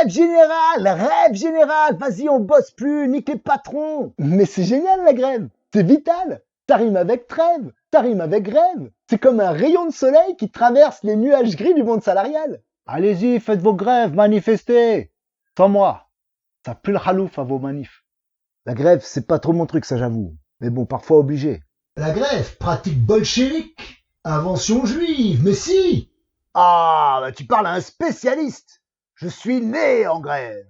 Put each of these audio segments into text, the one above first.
rêve général, vas-y, on bosse plus, nique les patrons. Mais c'est génial la grève, c'est vital. Ça rime avec trêve, ça rime avec grève. C'est comme un rayon de soleil qui traverse les nuages gris du monde salarial. Allez-y, faites vos grèves, manifestez. Sans moi, ça pue le halouf à vos manifs. La grève, c'est pas trop mon truc, ça j'avoue. Mais bon, parfois obligé. La grève, pratique bolchevique, invention juive, mais si. Ah, bah tu parles à un spécialiste. Je suis né en grève.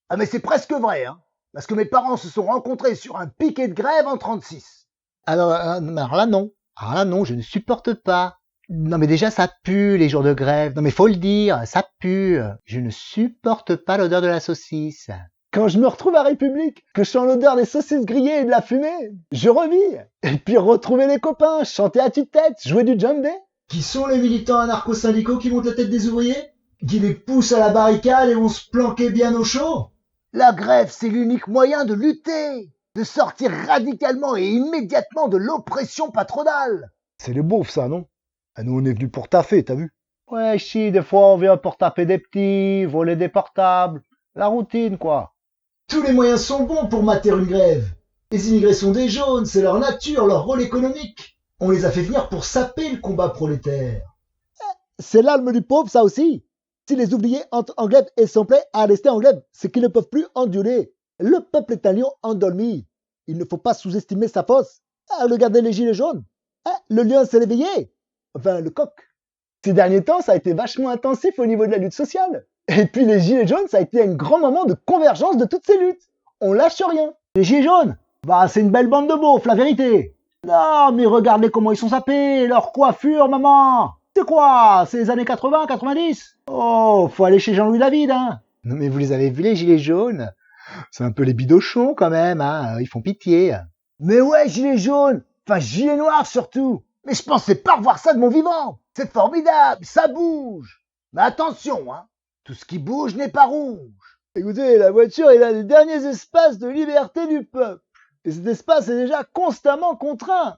Ah mais c'est presque vrai, hein. Parce que mes parents se sont rencontrés sur un piquet de grève en 36. Alors là non. Alors là non, je ne supporte pas. Non mais déjà ça pue les jours de grève. Non mais faut le dire, ça pue. Je ne supporte pas l'odeur de la saucisse. Quand je me retrouve à République, que je sens l'odeur des saucisses grillées et de la fumée, je revis. Et puis retrouver les copains, chanter à tue-tête, jouer du djembé. Qui sont les militants anarcho-syndicaux qui montent la tête des ouvriers? Qui les poussent à la barricade et vont se planquer bien au chaud? La grève, c'est l'unique moyen de lutter, de sortir radicalement et immédiatement de l'oppression patronale. C'est le beauf, ça, non? Ah, nous, on est venus pour taffer, t'as vu? Ouais, si, des fois, on vient pour taper des petits, voler des portables. La routine, quoi. Tous les moyens sont bons pour mater une grève. Les immigrés sont des jaunes, c'est leur nature, leur rôle économique. On les a fait venir pour saper le combat prolétaire. C'est l'alme du pauvre, ça aussi. Si les ouvriers entrent en grève et sont prêts à rester en grève, c'est qu'ils ne peuvent plus endurer. Le peuple est un lion endormi. Il ne faut pas sous-estimer sa force. Ah, regardez les gilets jaunes. Ah, le lion s'est réveillé. Enfin, le coq. Ces derniers temps, ça a été vachement intensif au niveau de la lutte sociale. Et puis les gilets jaunes, ça a été un grand moment de convergence de toutes ces luttes. On lâche rien. Les gilets jaunes, bah c'est une belle bande de beaufs, la vérité. Non, mais regardez comment ils sont sapés, leur coiffure, maman. C'est quoi? C'est les années 80, 90? Oh, faut aller chez Jean-Louis David, hein. Non mais vous les avez vus les gilets jaunes? C'est un peu les bidochons quand même, hein. Ils font pitié. Mais ouais, gilets jaunes. Enfin, gilets noirs surtout. Mais je pensais pas revoir ça de mon vivant. C'est formidable, ça bouge. Mais attention, hein. Tout ce qui bouge n'est pas rouge. Écoutez, la voiture est l'un des derniers espaces de liberté du peuple. Et cet espace est déjà constamment contraint.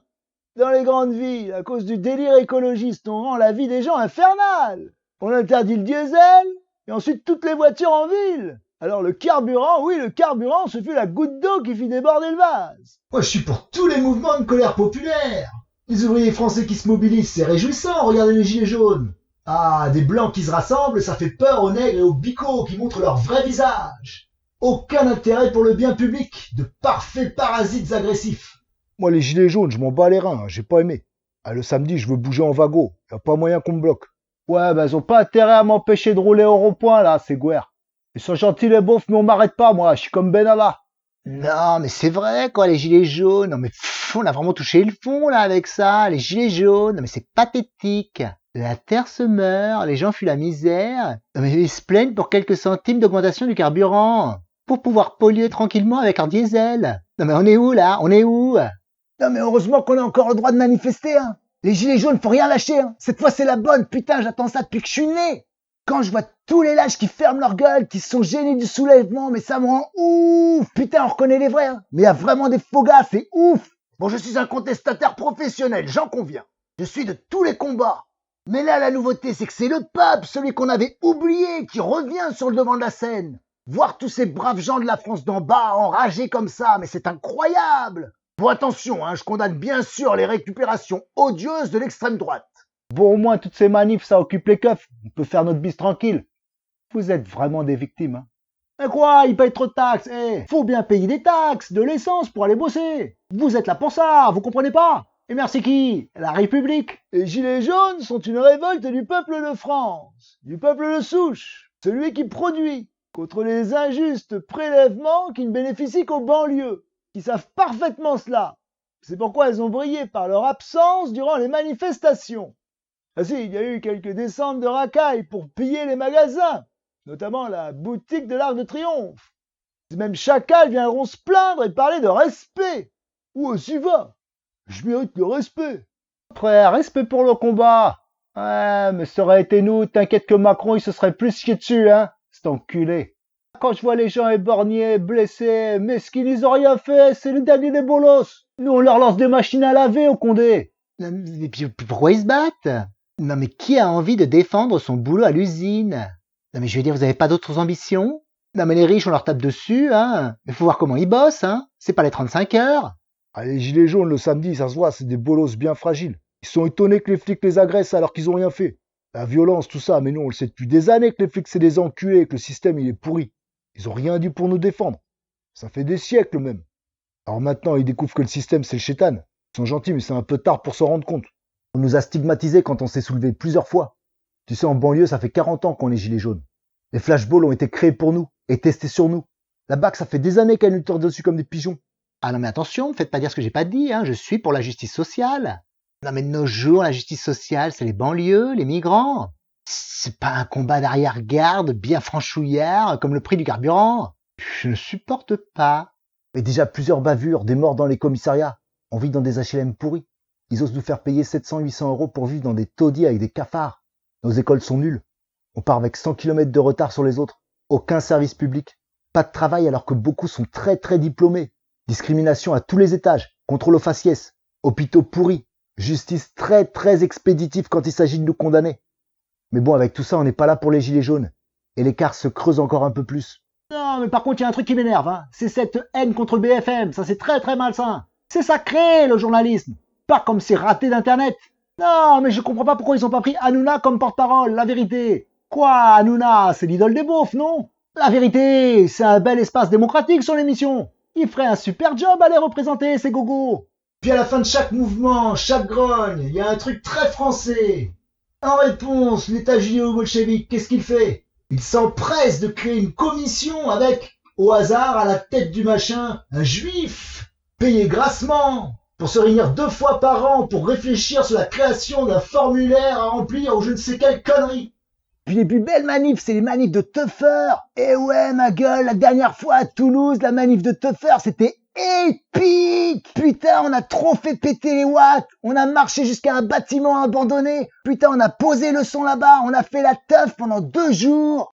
Dans les grandes villes, à cause du délire écologiste, on rend la vie des gens infernale. On interdit le diesel, et ensuite toutes les voitures en ville. Alors le carburant, oui, le carburant, ce fut la goutte d'eau qui fit déborder le vase. Moi, je suis pour tous les mouvements de colère populaire. Les ouvriers français qui se mobilisent, c'est réjouissant, regardez les gilets jaunes. Ah, des blancs qui se rassemblent, ça fait peur aux nègres et aux bicots qui montrent leur vrai visage. Aucun intérêt pour le bien public, de parfaits parasites agressifs. Moi, les gilets jaunes, je m'en bats les reins, j'ai pas aimé. Ah, le samedi, je veux bouger en wagon, y a pas moyen qu'on me bloque. Ouais, ben ils ont pas intérêt à m'empêcher de rouler au rond-point, là, c'est guerre. Ils sont gentils les beaufs, mais on m'arrête pas, moi, je suis comme Benalla. Non, mais c'est vrai, quoi, les gilets jaunes. Non, mais on a vraiment touché le fond, là, avec ça, les gilets jaunes. Non, mais c'est pathétique. La terre se meurt, les gens fuient la misère. Non, mais ils se plaignent pour quelques centimes d'augmentation du carburant. Pour pouvoir polluer tranquillement avec leur diesel. Non, mais on est où, là? On est où? Non, mais heureusement qu'on a encore le droit de manifester, hein. Les gilets jaunes, faut rien lâcher, hein. Cette fois, c'est la bonne. Putain, j'attends ça depuis que je suis né. Quand je vois tous les lâches qui ferment leur gueule, qui se sont gênés du soulèvement, mais ça me rend ouf. Putain, on reconnaît les vrais, hein. Mais il y a vraiment des faux gars, c'est ouf. Bon, je suis un contestataire professionnel, j'en conviens. Je suis de tous les combats. Mais là, la nouveauté, c'est que c'est le peuple, celui qu'on avait oublié, qui revient sur le devant de la scène. Voir tous ces braves gens de la France d'en bas enragés comme ça, mais c'est incroyable. Bon, attention, hein, je condamne bien sûr les récupérations odieuses de l'extrême droite. Bon, au moins, toutes ces manifs, ça occupe les keufs. On peut faire notre bise tranquille. Vous êtes vraiment des victimes, hein. Mais quoi, ils payent trop de taxes. Faut bien payer des taxes, de l'essence pour aller bosser. Vous êtes là pour ça, vous comprenez pas? Et merci qui? La République. Les gilets jaunes sont une révolte du peuple de France, du peuple de souche, celui qui produit, contre les injustes prélèvements qui ne bénéficient qu'aux banlieues, qui savent parfaitement cela. C'est pourquoi elles ont brillé par leur absence durant les manifestations. Ah si, il y a eu quelques descentes de racailles pour piller les magasins, notamment la boutique de l'Arc de Triomphe. Même Chacal viendront se plaindre et parler de respect. Ou aussi va. Je mérite le respect. Après, respect pour le combat. Ouais, mais ça aurait été nous, t'inquiète que Macron, il se serait plus chié dessus, hein, cet enculé. Quand je vois les gens éborgnés, blessés, mesquins, ils ont rien fait, c'est le dernier des bolos. Nous, on leur lance des machines à laver au Condé. Mais puis, pourquoi ils se battent? Non mais qui a envie de défendre son boulot à l'usine? Non mais je veux dire, vous avez pas d'autres ambitions? Non mais les riches, on leur tape dessus, hein. Il faut voir comment ils bossent, hein. C'est pas les 35 heures. Ah, les gilets jaunes le samedi, ça se voit, c'est des bolosses bien fragiles. Ils sont étonnés que les flics les agressent alors qu'ils ont rien fait. La violence, tout ça, mais nous on le sait depuis des années que les flics c'est des enculés et que le système il est pourri. Ils ont rien dit pour nous défendre. Ça fait des siècles même. Alors maintenant ils découvrent que le système c'est le chétan. Ils sont gentils mais c'est un peu tard pour s'en rendre compte. On nous a stigmatisés quand on s'est soulevé plusieurs fois. Tu sais, en banlieue, ça fait 40 ans qu'on est gilets jaunes. Les flashballs ont été créés pour nous et testés sur nous. La BAC, ça fait des années qu'elle nous tord dessus comme des pigeons. Ah non mais attention, ne faites pas dire ce que j'ai pas dit, hein. Je suis pour la justice sociale. Non mais de nos jours, la justice sociale, c'est les banlieues, les migrants. C'est pas un combat d'arrière-garde bien franchouillard comme le prix du carburant. Je ne supporte pas. Et déjà plusieurs bavures, des morts dans les commissariats. On vit dans des HLM pourris. Ils osent nous faire payer 700-800 euros pour vivre dans des taudis avec des cafards. Nos écoles sont nulles. On part avec 100 km de retard sur les autres. Aucun service public. Pas de travail alors que beaucoup sont très très diplômés. Discrimination à tous les étages. Contrôle aux faciès. Hôpitaux pourris. Justice très très expéditive quand il s'agit de nous condamner. Mais bon, avec tout ça, on n'est pas là pour les gilets jaunes. Et l'écart se creuse encore un peu plus. Non mais par contre, il y a un truc qui m'énerve, hein. C'est cette haine contre le BFM. Ça c'est très très malsain. C'est sacré le journalisme. Pas comme c'est raté d'internet. Non mais je comprends pas pourquoi ils ont pas pris Hanouna comme porte-parole, la vérité. Quoi, Hanouna, c'est l'idole des beaufs, non? La vérité, c'est un bel espace démocratique sur l'émission. Il ferait un super job à les représenter, ces gogos. Puis à la fin de chaque mouvement, chaque grogne, il y a un truc très français. En réponse, l'État judéo-bolchevique, qu'est-ce qu'il fait? Il s'empresse de créer une commission avec, au hasard, à la tête du machin, un juif, payé grassement, pour se réunir 2 fois par an pour réfléchir sur la création d'un formulaire à remplir ou je ne sais quelle connerie. Puis les plus belles manifs, c'est les manifs de teufeurs. Eh ouais, ma gueule, la dernière fois à Toulouse, la manif de teufeurs, c'était épique. Putain, on a trop fait péter les watts. On a marché jusqu'à un bâtiment abandonné. Putain, on a posé le son là-bas. On a fait la teuf pendant 2 jours.